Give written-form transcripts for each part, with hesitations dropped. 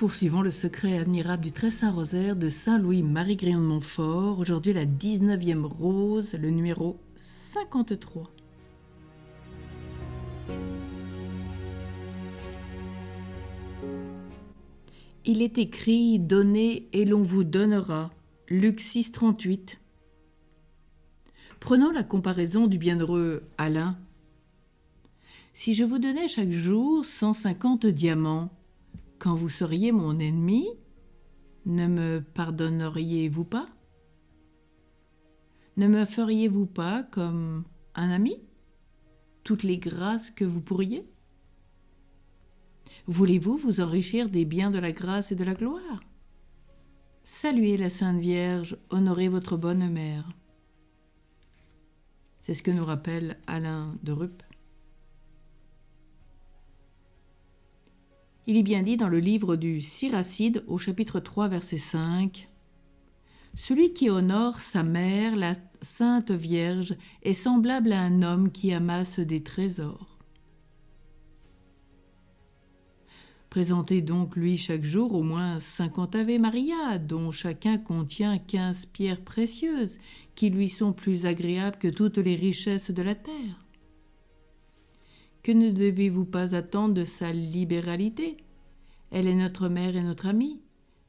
Poursuivons le secret admirable du très saint rosaire de Saint Louis-Marie Grignon de Montfort. Aujourd'hui la 19e rose, le numéro 53. Il est écrit « Donnez et l'on vous donnera » Luc 6, 38. Prenons la comparaison du bienheureux Alain. Si je vous donnais chaque jour 150 diamants, quand vous seriez mon ennemi, ne me pardonneriez-vous pas? Ne me feriez-vous pas comme un ami toutes les grâces que vous pourriez? Voulez-vous vous enrichir des biens de la grâce et de la gloire? Saluez la Sainte Vierge, honorez votre bonne mère. C'est ce que nous rappelle Alain de Rupt. Il est bien dit dans le livre du Siracide, au chapitre 3, verset 5, « Celui qui honore sa mère, la Sainte Vierge, est semblable à un homme qui amasse des trésors. » Présentez donc lui chaque jour au moins 50 Ave Maria, dont chacun contient 15 pierres précieuses, qui lui sont plus agréables que toutes les richesses de la terre. Que ne devez-vous pas attendre de sa libéralité? Elle est notre mère et notre amie.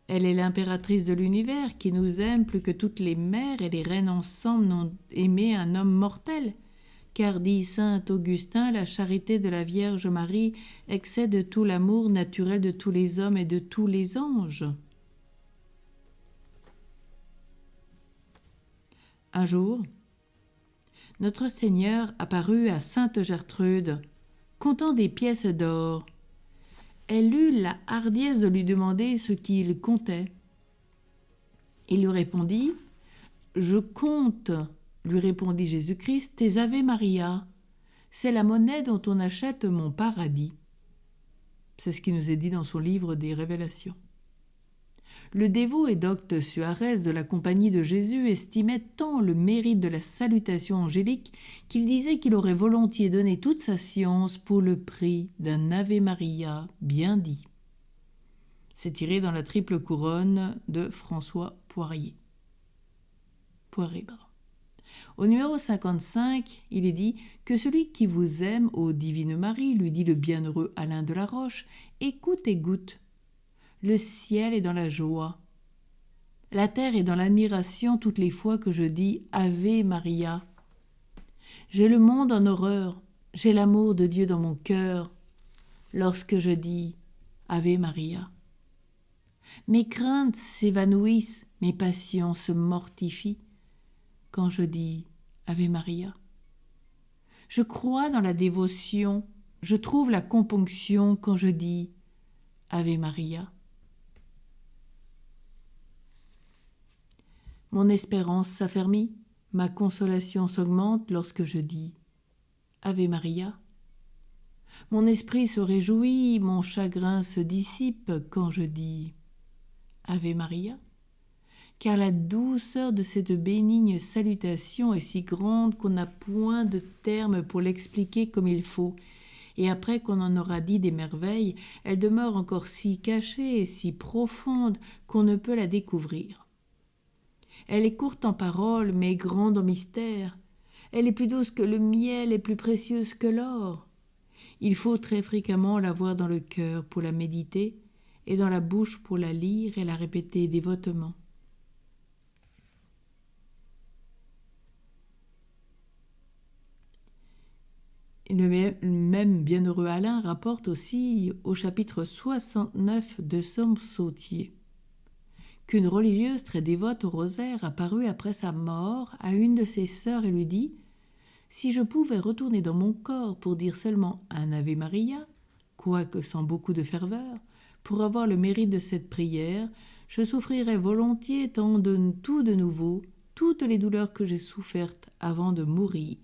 Elle est l'impératrice de l'univers qui nous aime plus que toutes les mères et les reines ensemble n'ont aimé un homme mortel. Car, dit saint Augustin, la charité de la Vierge Marie excède tout l'amour naturel de tous les hommes et de tous les anges. Un jour, notre Seigneur apparut à sainte Gertrude, comptant des pièces d'or. Elle eut la hardiesse de lui demander ce qu'il comptait. Il lui répondit « Je compte, lui répondit Jésus-Christ, tes Ave Maria. C'est la monnaie dont on achète mon paradis. » C'est ce qui nous est dit dans son livre des Révélations. Le dévot et docte Suarez de la Compagnie de Jésus estimait tant le mérite de la salutation angélique qu'il disait qu'il aurait volontiers donné toute sa science pour le prix d'un Ave Maria bien dit. C'est tiré dans la triple couronne de François Poiré. Au numéro 55, il est dit que celui qui vous aime, ô Divine Marie, lui dit le bienheureux Alain de la Roche, écoute et goûte. Le ciel est dans la joie. La terre est dans l'admiration toutes les fois que je dis Ave Maria. J'ai le monde en horreur, j'ai l'amour de Dieu dans mon cœur lorsque je dis Ave Maria. Mes craintes s'évanouissent, mes passions se mortifient quand je dis Ave Maria. Je crois dans la dévotion, je trouve la componction quand je dis Ave Maria. Mon espérance s'affermit, ma consolation s'augmente lorsque je dis Ave Maria. Mon esprit se réjouit, mon chagrin se dissipe quand je dis Ave Maria. Car la douceur de cette bénigne salutation est si grande qu'on n'a point de terme pour l'expliquer comme il faut. Et après qu'on en aura dit des merveilles, elle demeure encore si cachée et si profonde qu'on ne peut la découvrir. Elle est courte en paroles, mais grande en mystère. Elle est plus douce que le miel et plus précieuse que l'or. Il faut très fréquemment la voir dans le cœur pour la méditer et dans la bouche pour la lire et la répéter dévotement. Le même bienheureux Alain rapporte aussi au chapitre 69 de son psautier qu'une religieuse très dévote au rosaire apparut après sa mort à une de ses sœurs et lui dit « Si je pouvais retourner dans mon corps pour dire seulement un Ave Maria, quoique sans beaucoup de ferveur, pour avoir le mérite de cette prière, je souffrirais volontiers tant de tout de nouveau, toutes les douleurs que j'ai souffertes avant de mourir. »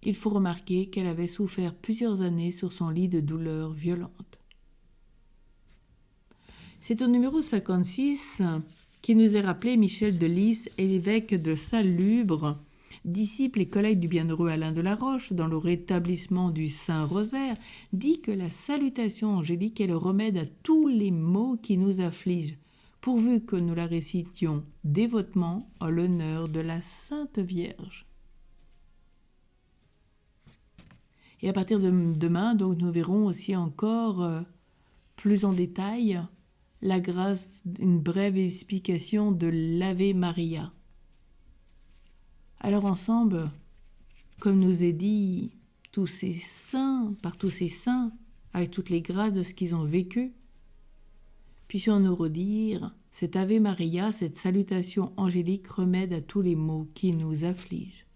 Il faut remarquer qu'elle avait souffert plusieurs années sur son lit de douleurs violentes. C'est au numéro 56 qui nous est rappelé Michel de Lys et l'évêque de Salubre disciple et collègue du bienheureux Alain de la Roche, dans le rétablissement du Saint-Rosaire, dit que la salutation angélique est le remède à tous les maux qui nous affligent, pourvu que nous la récitions dévotement en l'honneur de la Sainte Vierge. Et à partir de demain, donc, nous verrons aussi encore plus en détail la grâce, une brève explication de l'Ave Maria. Alors ensemble, comme nous est dit, tous ces saints, par tous ces saints, avec toutes les grâces de ce qu'ils ont vécu, puissions-nous redire cette Ave Maria, cette salutation angélique remède à tous les maux qui nous affligent.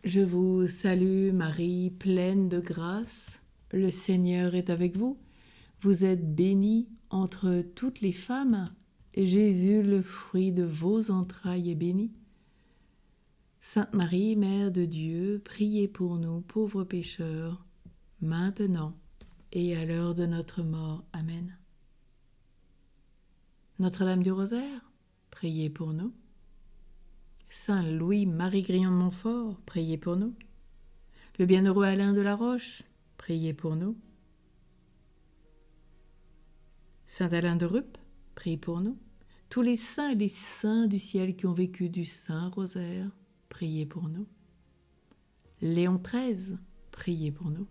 Je vous salue Marie, pleine de grâce, le Seigneur est avec vous. Vous êtes bénie entre toutes les femmes, et Jésus, le fruit de vos entrailles, est béni. Sainte Marie, Mère de Dieu, priez pour nous, pauvres pécheurs, maintenant et à l'heure de notre mort. Amen. Notre-Dame du Rosaire, priez pour nous. Saint Louis-Marie Grillon de Montfort, priez pour nous. Le bienheureux Alain de la Roche, priez pour nous. Saint Alain de Rupt, priez pour nous. Tous les saints et les saints du ciel qui ont vécu du Saint-Rosaire, priez pour nous. Léon XIII, priez pour nous.